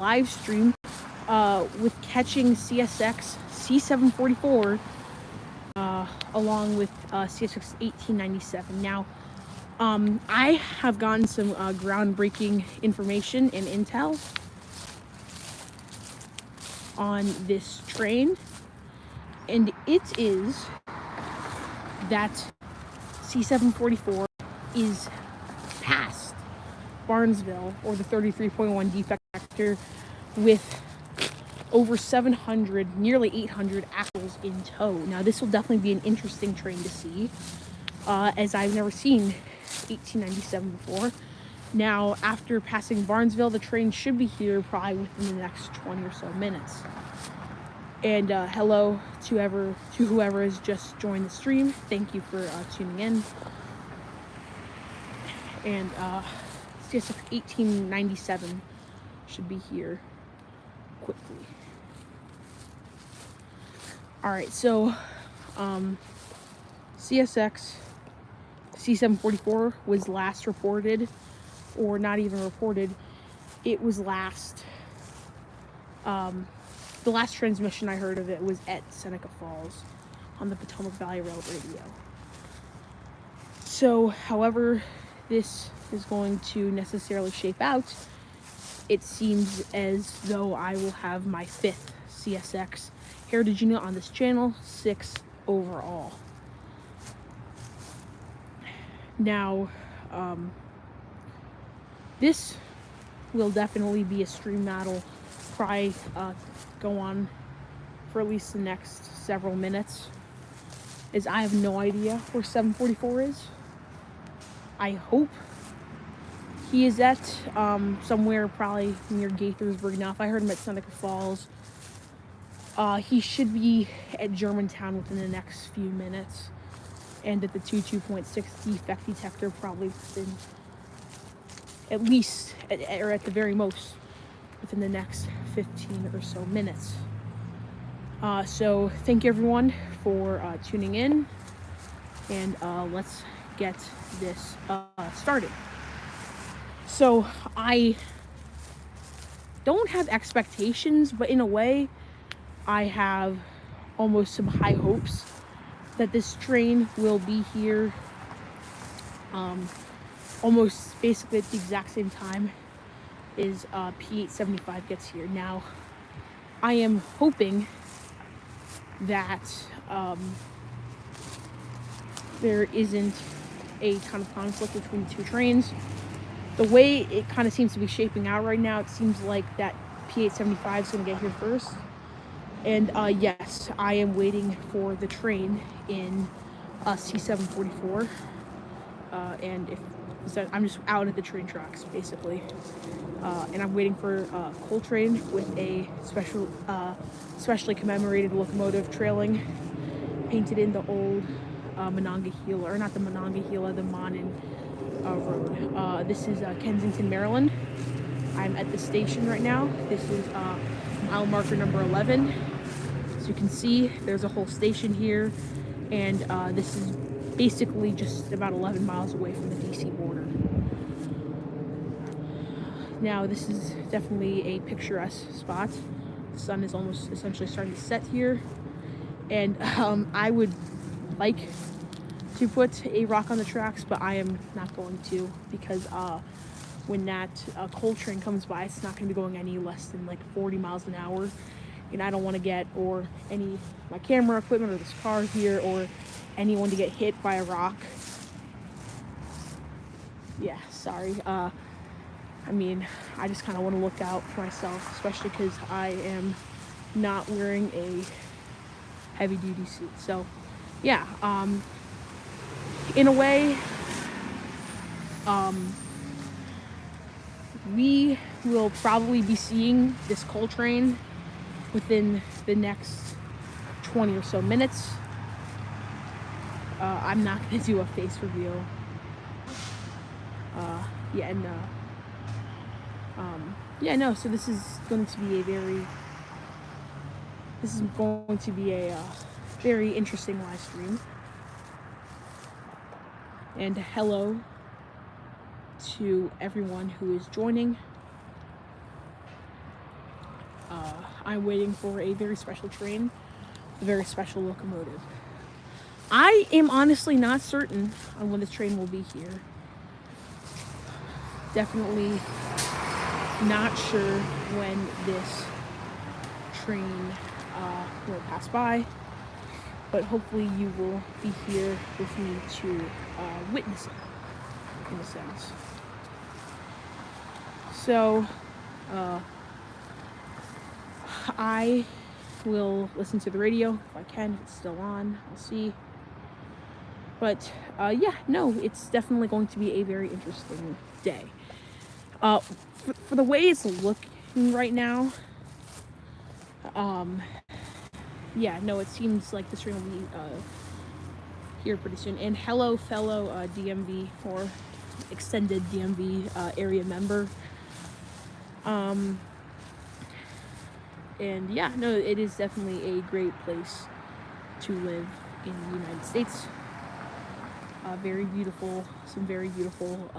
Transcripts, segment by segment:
live stream with catching CSX C744 along with CSX 1897. Now, I have gotten some groundbreaking information and intel on this train, and it is that C744 is past Barnesville, or the 33.1 defect factor, with over 700, nearly 800 axles in tow. Now, this will definitely be an interesting train to see, as I've never seen 1897 before. Now, after passing Barnesville, the train should be here probably within the next 20 or so minutes. And hello to whoever has just joined the stream. Thank you for tuning in. And CSX 1897 should be here quickly. All right, so CSX C744 was last reported, or not even reported. It was last. The last transmission I heard of it was at Seneca Falls on the Potomac Valley Rail radio. So, however this is going to necessarily shape out, it seems as though I will have my 5th CSX Heritage unit on this channel, 6 overall. Now, this will definitely be a stream that'll probably go on for at least the next several minutes, as I have no idea where 744 is. I hope he is at somewhere probably near Gaithersburg. Now, if I heard him at Seneca Falls, he should be at Germantown within the next few minutes, and at the 22.6 defect detector probably within, at least, or at the very most, within the next 15 or so minutes. So thank you everyone for tuning in, and let's get this started. So I don't have expectations, but in a way I have almost some high hopes that this train will be here almost basically at the exact same time as P875 gets here. Now, I am hoping that there isn't a ton of conflict between the two trains. The way it kind of seems to be shaping out right now, it seems like that P875 is going to get here first. And yes, I am waiting for the train in C744. And if so, I'm just out at the train tracks, basically. And I'm waiting for Coltrane with a specially commemorated locomotive trailing, painted in the old Monongahela, or not the Monongahela, the Monon Road. This is Kensington, Maryland. I'm at the station right now. This is mile marker number 11. As you can see, there's a whole station here, and this is basically just about 11 miles away from the DC border. Now, this is definitely a picturesque spot. The sun is almost essentially starting to set here, and I would like to put a rock on the tracks, but I am not going to, because when that coal train comes by, it's not going to be going any less than like 40 miles an hour, and I don't want to get, or any my camera equipment or this car here, or anyone to get hit by a rock. Yeah, sorry. I mean, I just kind of want to look out for myself, especially because I am not wearing a heavy duty suit. So yeah, in a way, we will probably be seeing this coal train within the next 20 or so minutes. I'm not going to do a face reveal. So this is going to be a very interesting live stream. And hello to everyone who is joining. I'm waiting for a very special train, a very special locomotive. I am honestly not certain on when this train will be here. Definitely not sure when this train will pass by, but hopefully you will be here with me to witness it, in a sense. So, I will listen to the radio if I can, if it's still on. I'll see. But yeah, no, it's definitely going to be a very interesting day. For the way it's looking right now, yeah, no, it seems like this train will be here pretty soon. And hello, fellow DMV or extended DMV area member. And yeah, no, it is definitely a great place to live in the United States. Very beautiful, some very beautiful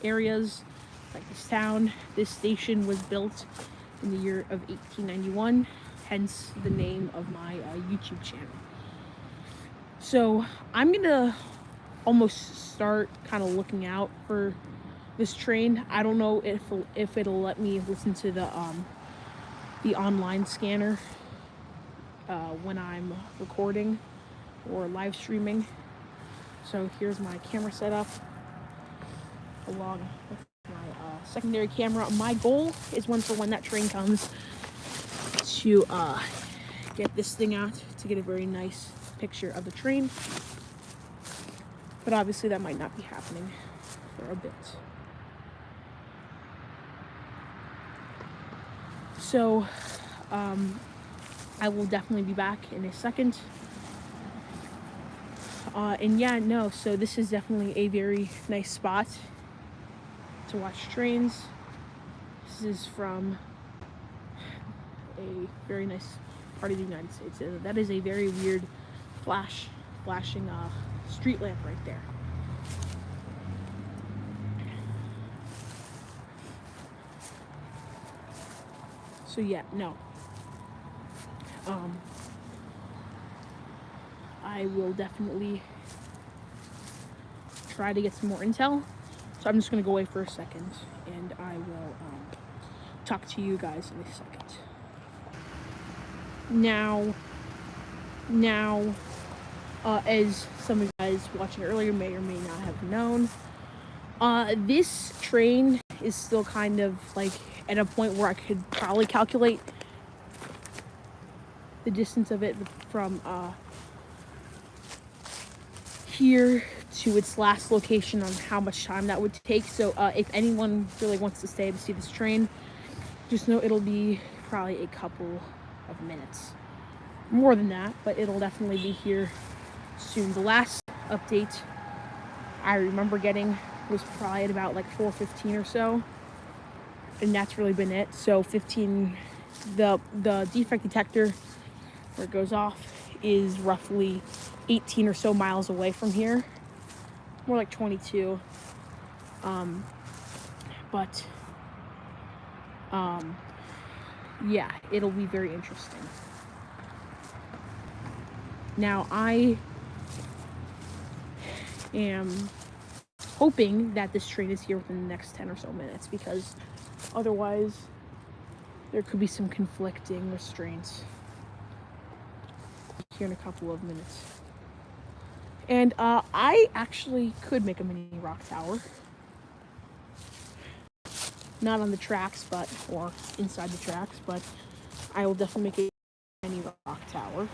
areas, like this town. This station was built in the year of 1891, hence the name of my YouTube channel. So I'm gonna almost start kind of looking out for this train. I don't know if it'll let me listen to the online scanner when I'm recording or live streaming. So here's my camera setup along with my secondary camera. My goal is when that train comes to get this thing out to get a very nice picture of the train. But obviously that might not be happening for a bit. So I will definitely be back in a second. And yeah, no, so this is definitely a very nice spot to watch trains. This is from a very nice part of the United States. That is a very weird flashing street lamp right there. So yeah, no. I will definitely try to get some more intel. So I'm just going to go away for a second, and I will talk to you guys in a second. Now, as some of you guys watching earlier may or may not have known, this train is still kind of like at a point where I could probably calculate the distance of it from here to its last location, on how much time that would take. So if anyone really wants to stay to see this train, just know it'll be probably a couple of minutes. More than that, but it'll definitely be here soon. The last update I remember getting was probably at about like 4:15 or so, and that's really been it. So 15, the defect detector where it goes off is roughly 18 or so miles away from here, more like 22. But yeah, it'll be very interesting. Now I am hoping that this train is here within the next 10 or so minutes, because otherwise there could be some conflicting restraints here in a couple of minutes. And I actually could make a mini rock tower. Not on the tracks, or inside the tracks, but I will definitely make a mini rock tower.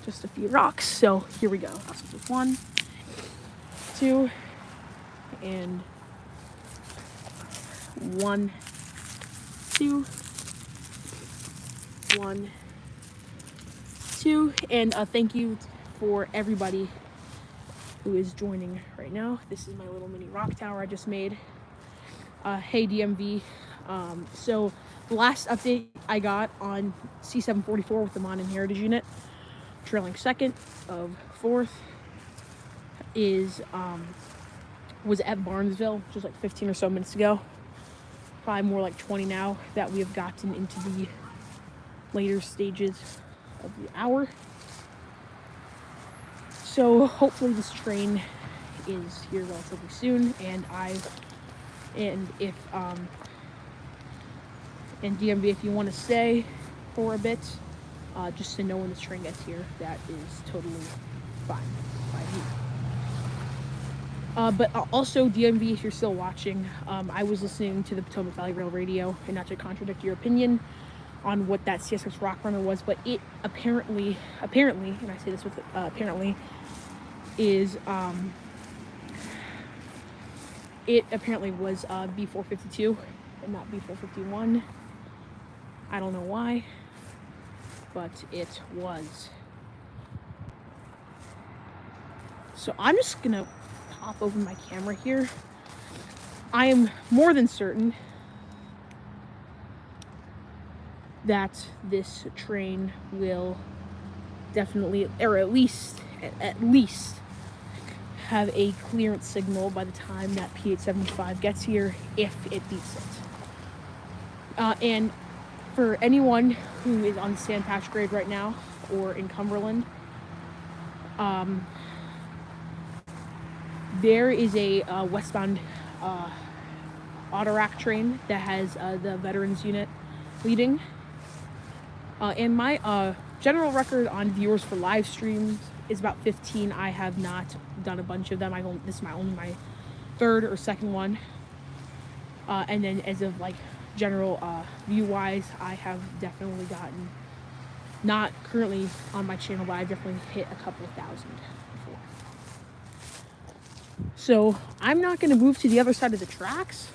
Just a few rocks. So here we go. I'll split 1, 2, and 1, 2, 1, 2, and thank you for everybody who is joining right now. This is my little mini rock tower I just made. Hey DMV. So the last update I got on C744 with the Mon and Heritage unit, trailing second of 4th, was at Barnesville just like 15 or so minutes ago. probably more like 20 now that we have gotten into the later stages of the hour. So hopefully this train is here relatively soon, and DMV, if you want to stay for a bit, just to know when this train gets here, that is totally fine by me. But also, DMV, if you're still watching, I was listening to the Potomac Valley Rail Radio, and not to contradict your opinion on what that CSX Rock Runner was, but it apparently, and I say this with apparently, is, it apparently was B452 and not B451. I don't know why, but it was. So I'm just gonna pop open my camera here. I am more than certain that this train will definitely, or at least have a clearance signal by the time that P875 gets here, if it beats it. And for anyone who is on Sand Patch grade right now or in Cumberland, there is a westbound Autorack train that has the veterans unit leading. And my general record on viewers for live streams is about 15. I have not done a bunch of them. This is only my third or second one. And then as of like general view-wise, I have definitely gotten, not currently on my channel, but I've definitely hit a couple of thousand before. So I'm not going to move to the other side of the tracks,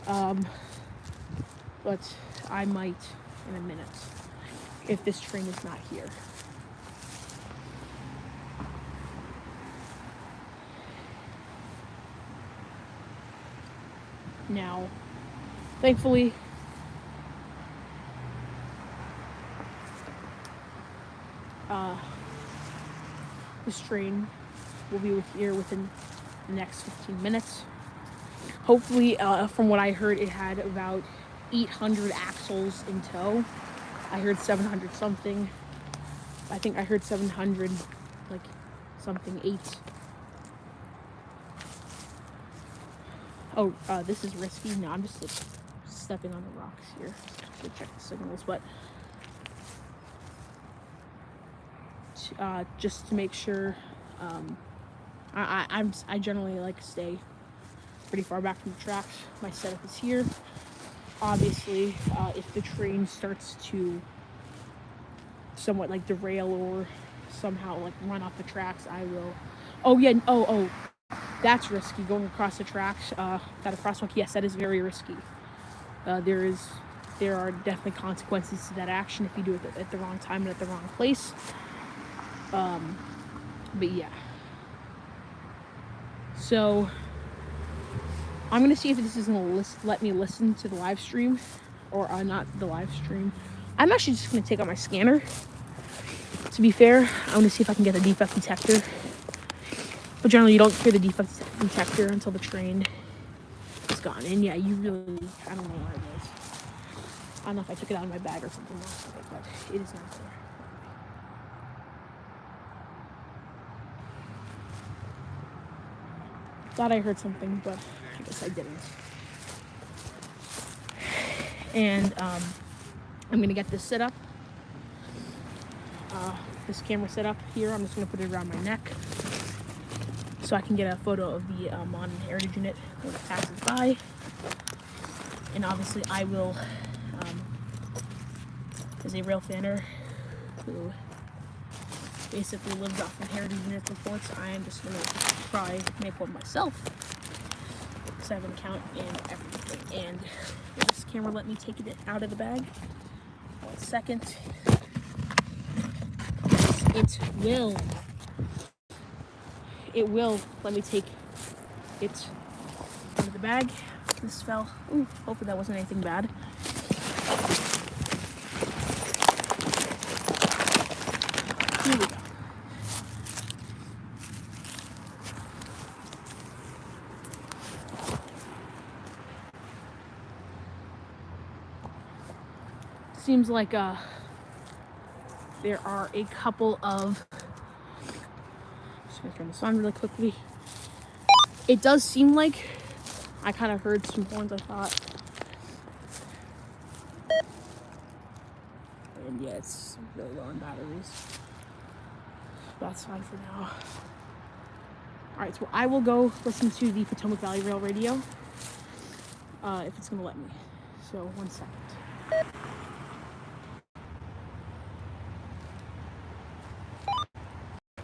but I might in a minute if this train is not here. Now, thankfully, this train will be here within the next 15 minutes. Hopefully, from what I heard, it had about 800 axles in tow. I heard 700 something. I think I heard 700, like, something 8. Oh, this is risky. No, I'm just like stepping on the rocks here to check the signals, but just to make sure, I generally like to stay pretty far back from the tracks. My setup is here. Obviously, if the train starts to somewhat like derail or somehow like run off the tracks, I will. Oh yeah. Oh. That's risky, going across the tracks, that a crosswalk. Yes, that is very risky. There are definitely consequences to that action if you do it at the wrong time and at the wrong place. But yeah. So I'm gonna see if this is gonna let me listen to the live stream, or not the live stream. I'm actually just gonna take out my scanner. To be fair, I want to see if I can get the defect detector. But generally, you don't hear the defect detector until the train is gone. And yeah, you really, I don't know where it is. I don't know if I took it out of my bag or something else, but it is not there. Thought I heard something, but I guess I didn't. And I'm gonna get this set up. This camera set up here. I'm just gonna put it around my neck, so I can get a photo of the Modern Heritage unit when it passes by. And obviously I will, as a rail fanner who basically lives off of Heritage unit reports, I am just going to try make one myself, because I have an account and everything. And will this camera let me take it out of the bag? 1 second. It will. It will let me take it out of the bag. This fell. Ooh, hopefully that wasn't anything bad. Here we go. seems like there are a couple of, just gonna turn this on really quickly. It does seem like I kind of heard some horns, I thought. And yeah, it's really low on batteries. That's fine for now. Alright, so I will go listen to the Potomac Valley Rail radio, if it's gonna let me. So 1 second.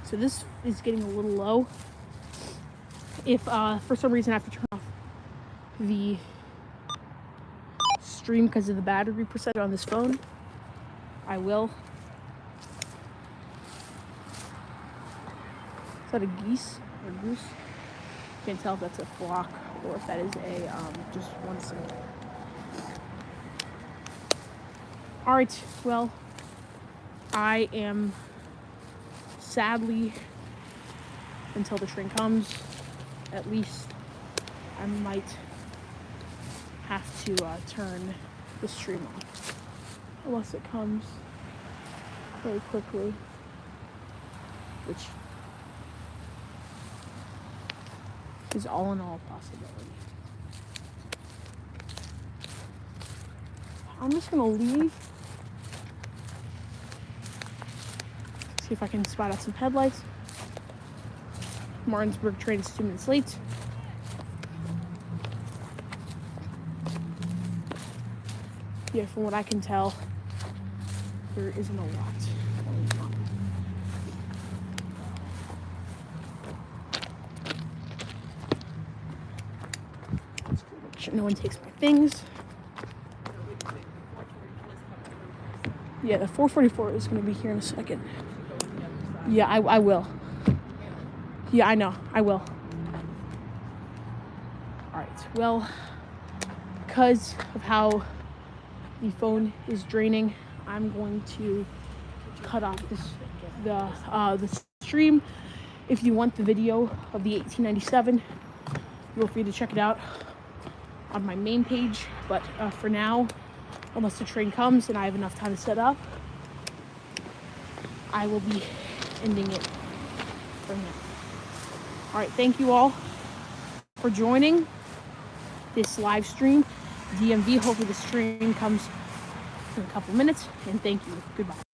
So this is getting a little low. If for some reason I have to turn off the stream because of the battery percent on this phone, I will. Is that a geese or goose? Can't tell if that's a flock or if that is a just one single. All right, well, I am sadly, until the train comes, at least I might have to turn the stream off, unless it comes very quickly, which is all in all a possibility. I'm just gonna leave, see if I can spot out some headlights. Martinsburg train is 2 minutes late. Yeah, from what I can tell, there isn't a lot going on. Make sure no one takes my things. Yeah, the 444 is going to be here in a second. Yeah, I will. Yeah, I know. I will. Alright, well, because of how the phone is draining, I'm going to cut off the stream. If you want the video of the 1897, feel free to check it out on my main page. But for now, unless the train comes and I have enough time to set up, I will be ending it for now. All right, thank you all for joining this live stream. DMV, hopefully the stream comes in a couple minutes, and thank you. Goodbye.